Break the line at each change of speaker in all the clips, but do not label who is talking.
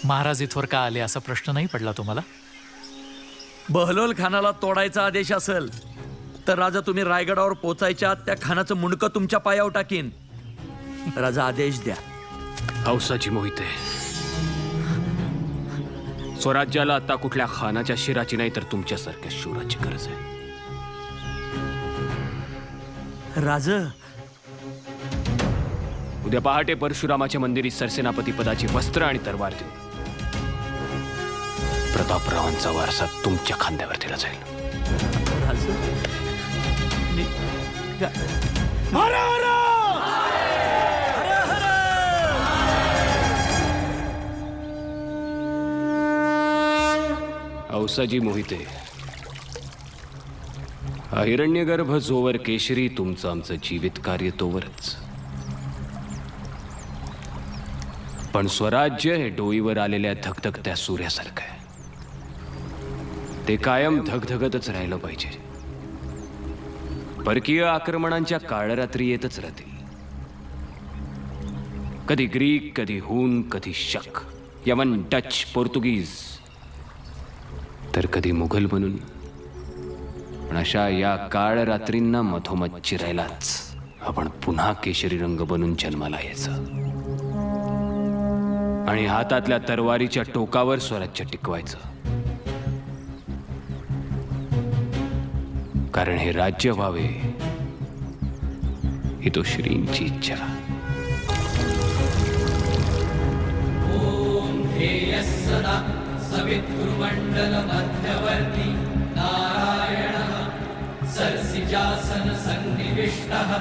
महाराज इथवर का आले असा प्रश्न नाही पडला तुम्हाला?
बहलोल खानाला तोडायचा आदेश असेल तर राजा तुम्ही रायगडावर पोचायच्या त्या खानाचं मुंडकं तुमच्या पायावर टाकीन. राजा आदेश द्या.
हौसाची मोहिते, स्वराज्याला आता कुठल्या खानाच्या शिराची नाही तर तुमच्यासारख्या शूराची गरज आहे.
राज
उद्या पहाटे परशुरामाच्या मंदिरी सरसेनापती पदाची वस्त्र आणि तरवार देऊन प्रतापरावांचा वारसा तुमच्या खांद्यावर दिला जाईल.
राज
औसाजी मोहिते, हिरण्यगर्भ जोवर केशरी तुमचं आमचं जीवित कार्य तोवरच. पण स्वराज्य हे डोईवर आलेल्या धगधगत्या सूर्यासारखं आहे. ते कायम धगधगतच राहिलं पाहिजे. परकीय आक्रमणांच्या काळरात्री येतच राहतील. कधी ग्रीक, कधी हून, कधी शक, यवन, डच, पोर्तुगीज, तर कधी मुघल बनून. पण अशा या काळ रात्रींना मधोमध चिरायलाच आपण पुन्हा केशरी रंग बनून जन्माला यायचं आणि हातातल्या तरवारीच्या टोकावर स्वराज्य टिकवायचं. कारण हे राज्य व्हावे ही तो श्रींची इच्छा.
ओम ध्येयः सदा सवितृमण्डल मध्यवर्ती नारायणः सर्सिजासन सन्निविष्टः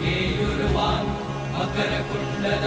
केयुर्वान् मकरकुण्डल